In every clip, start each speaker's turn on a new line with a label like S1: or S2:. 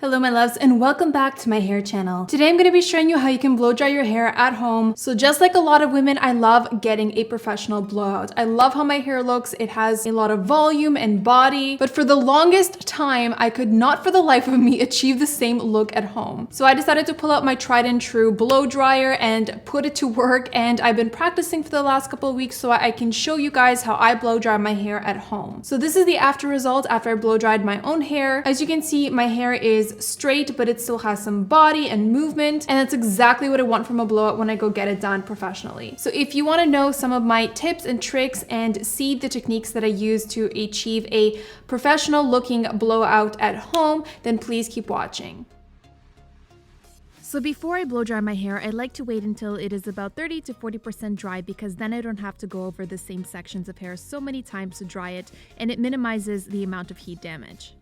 S1: Hello my loves and welcome back to my hair channel. Today I'm going to be showing you how you can blow dry your hair at home. So just like a lot of women, I love getting a professional blowout. I love how my hair looks. It has a lot of volume and body, but for the longest time, I could not for the life of me achieve the same look at home. So I decided to pull out my tried and true blow dryer and put it to work, and I've been practicing for the last couple of weeks so I can show you guys how I blow dry my hair at home. So this is the after result after I blow dried my own hair. As you can see, my hair is straight, but it still has some body and movement, and that's exactly what I want from a blowout when I go get it done professionally. So if you want to know some of my tips and tricks and see the techniques that I use to achieve a professional looking blowout at home, then please keep watching. So before I blow dry my hair, I like to wait until it is about 30 to 40% dry, because then I don't have to go over the same sections of hair so many times to dry it, and it minimizes the amount of heat damage.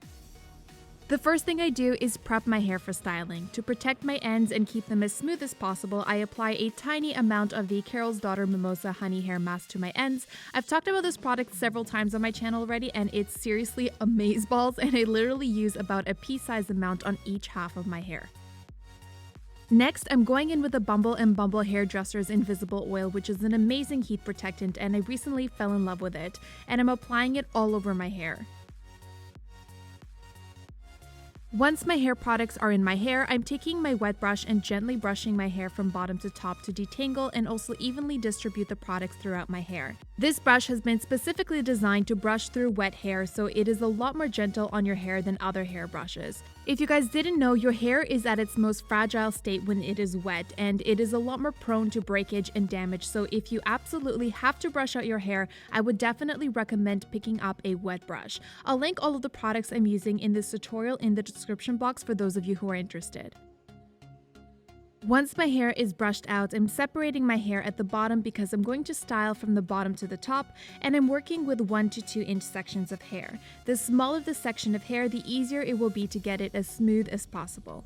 S1: The first thing I do is prep my hair for styling. To protect my ends and keep them as smooth as possible, I apply a tiny amount of the Carol's Daughter Mimosa Honey Hair Mask to my ends. I've talked about this product several times on my channel already, and it's seriously amazeballs, and I literally use about a pea-sized amount on each half of my hair. Next, I'm going in with the Bumble and Bumble Hairdresser's Invisible Oil, which is an amazing heat protectant, and I recently fell in love with it, and I'm applying it all over my hair. Once my hair products are in my hair, I'm taking my wet brush and gently brushing my hair from bottom to top to detangle and also evenly distribute the products throughout my hair. This brush has been specifically designed to brush through wet hair, so it is a lot more gentle on your hair than other hair brushes. If you guys didn't know, your hair is at its most fragile state when it is wet, and it is a lot more prone to breakage and damage, so if you absolutely have to brush out your hair, I would definitely recommend picking up a wet brush. I'll link all of the products I'm using in this tutorial in the description box for those of you who are interested. Once my hair is brushed out, I'm separating my hair at the bottom because I'm going to style from the bottom to the top, and I'm working with 1 to 2 inch sections of hair. The smaller the section of hair, the easier it will be to get it as smooth as possible.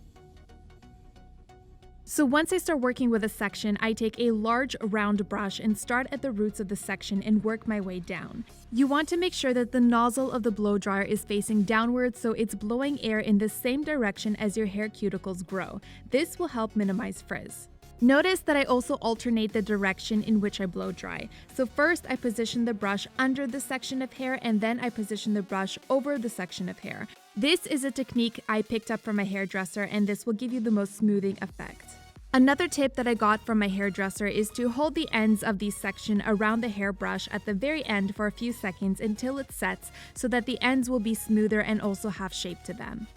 S1: So once I start working with a section, I take a large round brush and start at the roots of the section and work my way down. You want to make sure that the nozzle of the blow dryer is facing downwards, so it's blowing air in the same direction as your hair cuticles grow. This will help minimize frizz. Notice that I also alternate the direction in which I blow dry. So first I position the brush under the section of hair, and then I position the brush over the section of hair. This is a technique I picked up from my hairdresser, and this will give you the most smoothing effect. Another tip that I got from my hairdresser is to hold the ends of the section around the hairbrush at the very end for a few seconds until it sets, so that the ends will be smoother and also have shape to them.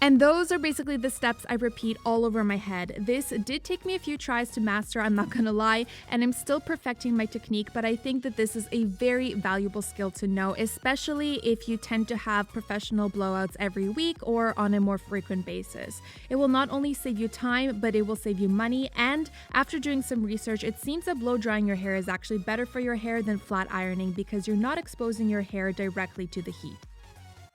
S1: And those are basically the steps I repeat all over my head. This did take me a few tries to master, I'm not gonna lie, and I'm still perfecting my technique, but I think that this is a very valuable skill to know, especially if you tend to have professional blowouts every week or on a more frequent basis. It will not only save you time, but it will save you money, and after doing some research, it seems that blow drying your hair is actually better for your hair than flat ironing because you're not exposing your hair directly to the heat.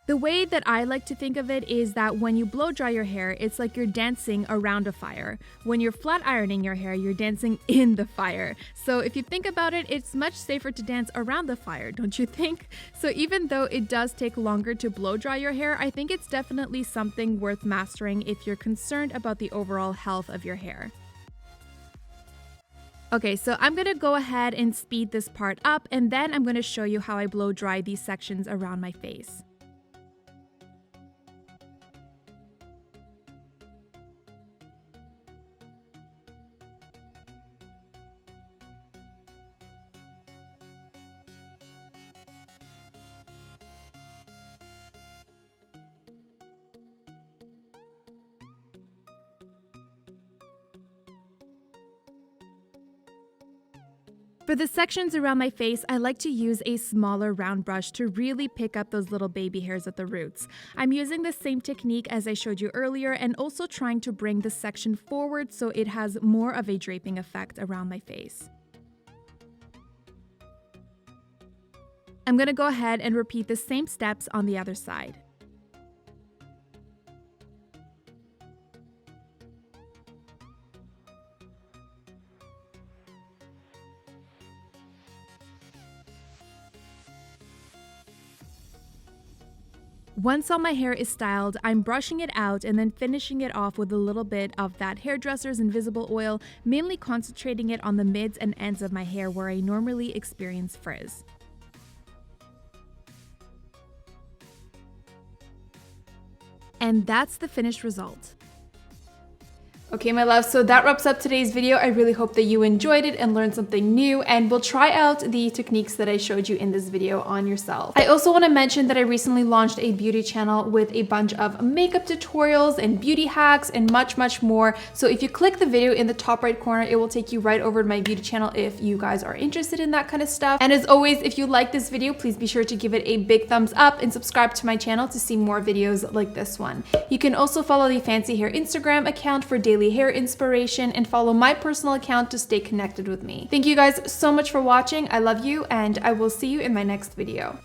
S1: The way that I like to think of it is that when you blow dry your hair, it's like you're dancing around a fire. When you're flat ironing your hair, you're dancing in the fire. So if you think about it, it's much safer to dance around the fire, don't you think? So even though it does take longer to blow dry your hair, I think it's definitely something worth mastering if you're concerned about the overall health of your hair. Okay, so I'm gonna go ahead and speed this part up, and then I'm gonna show you how I blow dry these sections around my face. For the sections around my face, I like to use a smaller round brush to really pick up those little baby hairs at the roots. I'm using the same technique as I showed you earlier, and also trying to bring the section forward so it has more of a draping effect around my face. I'm going to go ahead and repeat the same steps on the other side. Once all my hair is styled, I'm brushing it out and then finishing it off with a little bit of that Hairdresser's Invisible Oil, mainly concentrating it on the mids and ends of my hair where I normally experience frizz. And that's the finished result. Okay, my love, so that wraps up today's video. I really hope that you enjoyed it and learned something new, and will try out the techniques that I showed you in this video on yourself. I also want to mention that I recently launched a beauty channel with a bunch of makeup tutorials and beauty hacks and much, much more. So if you click the video in the top right corner, it will take you right over to my beauty channel if you guys are interested in that kind of stuff. And as always, if you like this video, please be sure to give it a big thumbs up and subscribe to my channel to see more videos like this one. You can also follow the Fancy Hair Instagram account for daily hair inspiration and follow my personal account to stay connected with me. Thank you guys so much for watching. I love you, and I will see you in my next video.